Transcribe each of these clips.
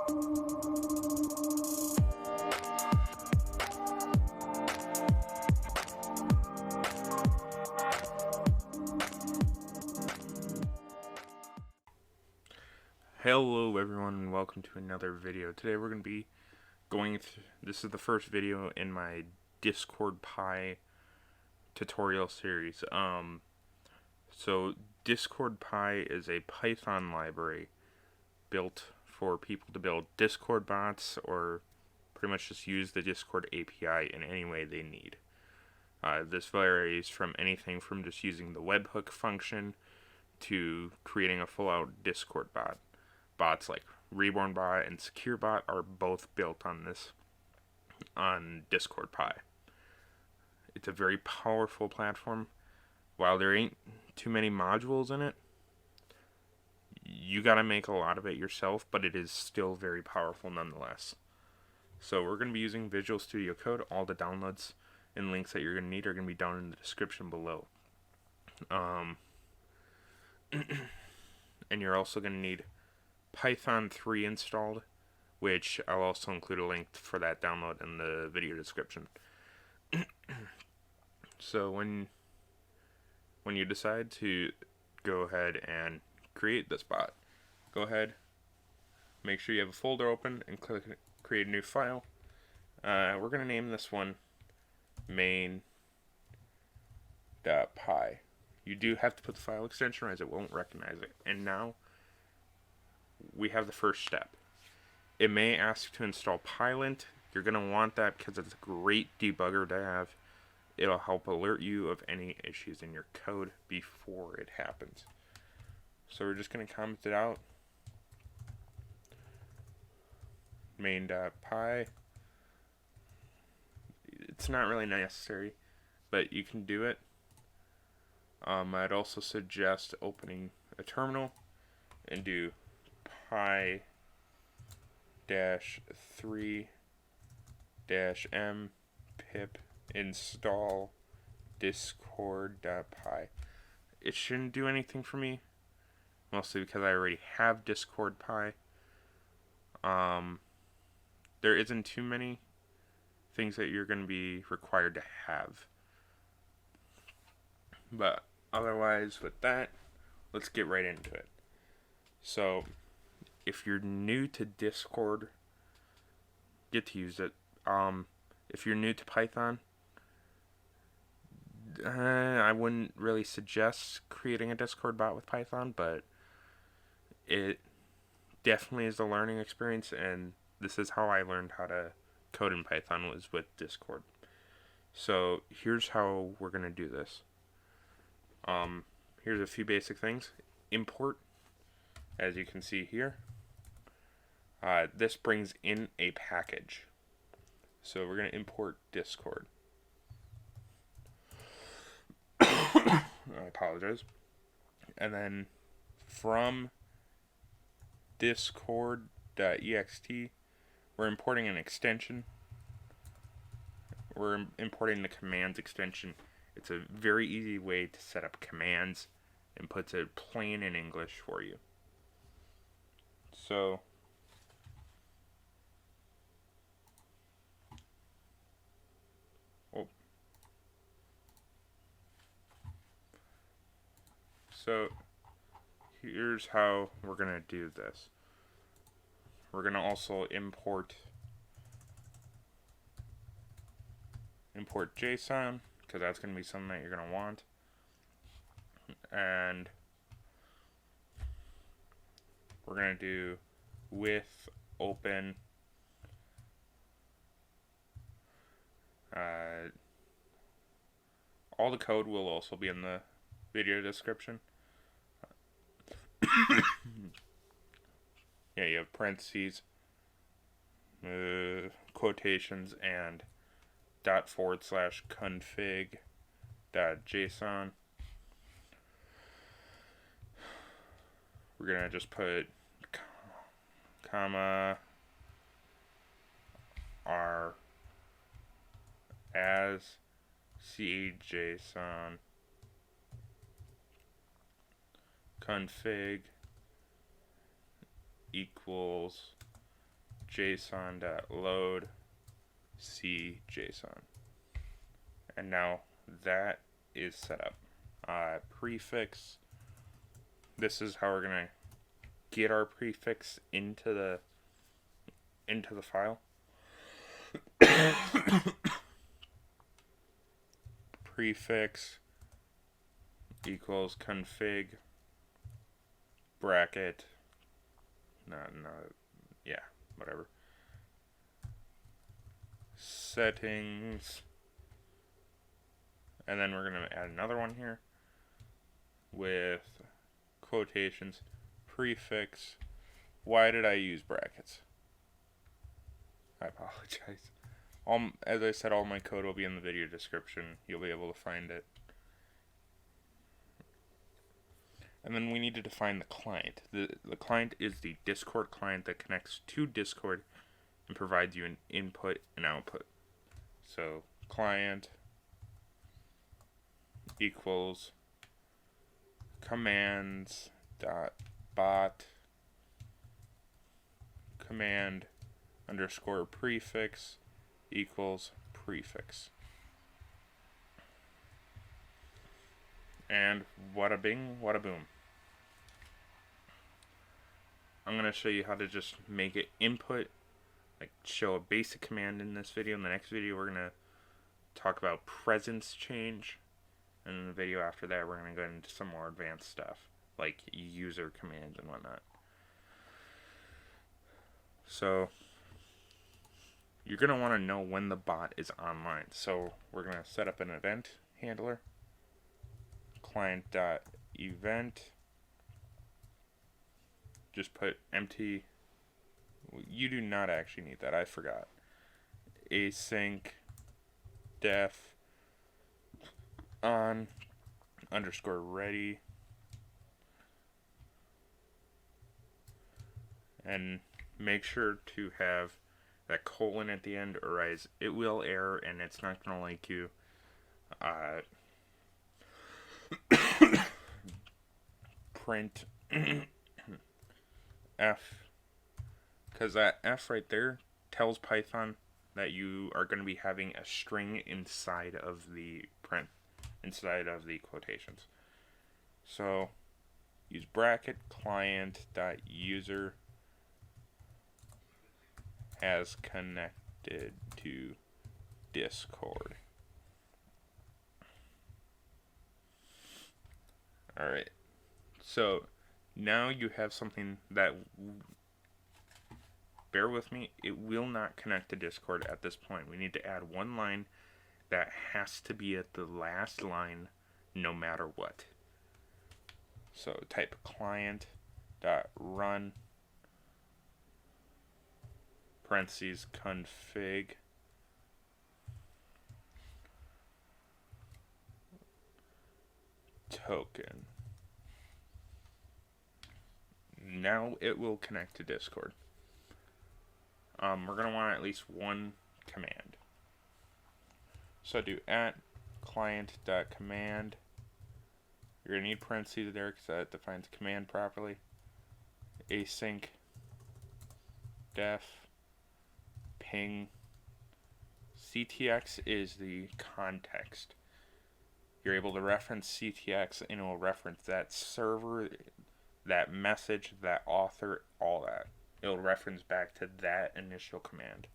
Hello everyone and welcome to another video. Today we're going to be going through, this is the first video in my Discord Pi tutorial series. So Discord Pi is a Python library built for people to build Discord bots or pretty much just use the Discord API in any way they need. This varies from anything from just using the webhook function to creating a full-out Discord bot. Bots like RebornBot and SecureBot are both built on Discord Pi. It's a very powerful platform. While there ain't too many modules in it, you gotta make a lot of it yourself, but it is still very powerful nonetheless. So we're going to be using Visual Studio Code. All the downloads and links that you're going to need are going to be down in the description below. And you're also going to need Python 3 installed, which I'll also include a link for that download in the video description. So when you decide to go ahead and create this bot, go ahead, make sure you have a folder open and click create a new file. We're going to name this one main.py. You do have to put the file extension or else it won't recognize it. And now we have the first step. It may ask to install Pylint. You're going to want that because it's a great debugger to have. It'll help alert you of any issues in your code before it happens. So we're just going to comment it out. Main.py. It's not really necessary, but you can do it. I'd also suggest opening a terminal and do pi-3-m pip install discord.py. It shouldn't do anything for me, mostly because I already have Discord Pi. There isn't too many things that you're going to be required to have. But otherwise, with that, let's get right into it. So, if you're new to Discord, get to use it. If you're new to Python, I wouldn't really suggest creating a Discord bot with Python, but it definitely is a learning experience, and this is how I learned how to code in Python, was with Discord. So here's how we're going to do this. Here's a few basic things. Import, as you can see here. This brings in a package. So we're going to import Discord. I apologize. And then from discord.ext, we're importing an extension. We're importing the commands extension. It's a very easy way to set up commands and puts it plain in English for you. So here's how we're going to do this. We're going to also import JSON, because that's going to be something that you're going to want. And we're going to do with open all the code will also be in the video description. Yeah, you have parentheses, quotations, and ./config.json. We're gonna just put comma r as CJSON config equals json.load cjson. And now that is set up. Prefix. This is how we're gonna get our prefix into the file. Prefix equals config bracket. Whatever. Settings. And then we're going to add another one here with quotations. Prefix. Why did I use brackets? I apologize. As I said, all my code will be in the video description. You'll be able to find it. And then we need to define the client. The client is the Discord client that connects to Discord and provides you an input and output. So client equals commands dot bot command underscore prefix equals prefix. And wada bing, wada boom. I'm going to show you how to just make it input, like show a basic command in this video. In the next video, we're going to talk about presence change. And in the video after that, we're going to go into some more advanced stuff, like user commands and whatnot. So, you're going to want to know when the bot is online. So, we're going to set up an event handler. Client.event. Just put empty. You do not actually need that. I forgot. Async def on underscore ready. And make sure to have that colon at the end, or else it will error and it's not going to like you. Print F, because that F right there tells Python that you are going to be having a string inside of the print, inside of the quotations. So use bracket client.user as connected to Discord. Alright, so now you have something that, bear with me, it will not connect to Discord at this point. We need to add one line that has to be at the last line no matter what. So type client.run parentheses config token. Now it will connect to Discord. We're going to want at least one command. So do @client.command. You're going to need parentheses there because that defines command properly. Async def ping. CTX is the context. You're able to reference CTX and it will reference that server, that message, that author, all that. It'll reference back to that initial command.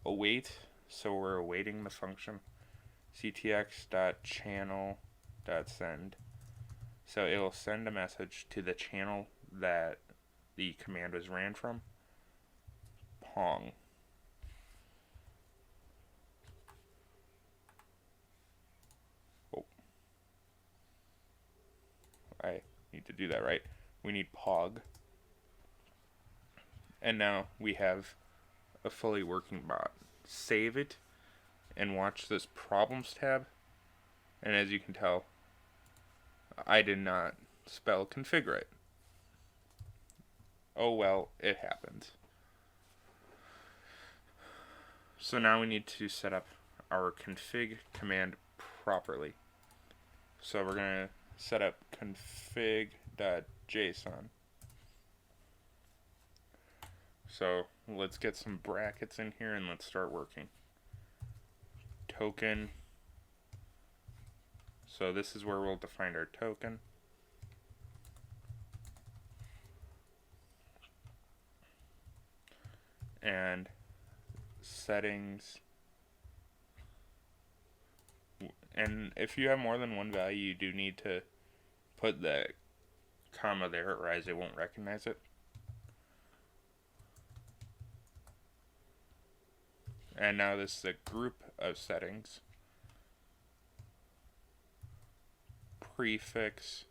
Await, so we're awaiting the function. ctx.channel.send. So it will send a message to the channel that the command was ran from. Pong. I need to do that right. We need pog. And now we have a fully working bot. Save it and watch this problems tab. And as you can tell, I did not spell config right. Oh well, it happens. So now we need to set up our config command properly. So we're going to set up config.json. So let's get some brackets in here and let's start working. Token. So this is where we'll define our token. And settings. And if you have more than one value, you do need to put the comma there, or else it won't recognize it. And now this is a group of settings. Prefix.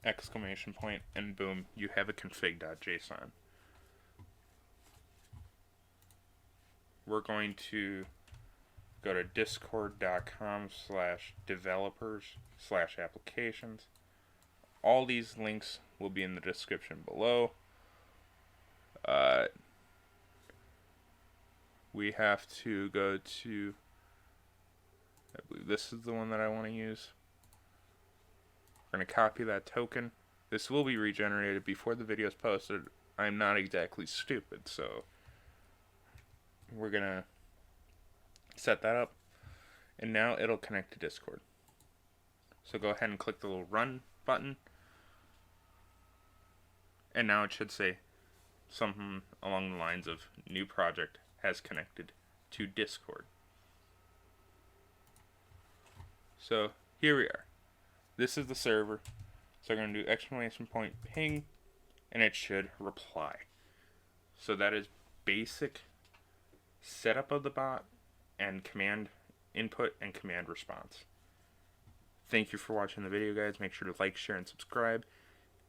Exclamation point, and boom, you have a config.json. We're going to go to discord.com/developers/applications. All these links will be in the description below. We have to go to, I believe this is the one that I want to use. We're going to copy that token. This will be regenerated before the video is posted. I'm not exactly stupid, so we're going to set that up. And now it'll connect to Discord. So go ahead and click the little run button. And now it should say something along the lines of new project has connected to Discord. So here we are. This is the server. So I'm going to do exclamation point ping, and it should reply. So that is basic setup of the bot and command input and command response. Thank you for watching the video, guys. Make sure to like, share, and subscribe.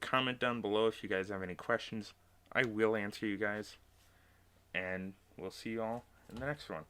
Comment down below if you guys have any questions. I will answer you guys. And we'll see you all in the next one.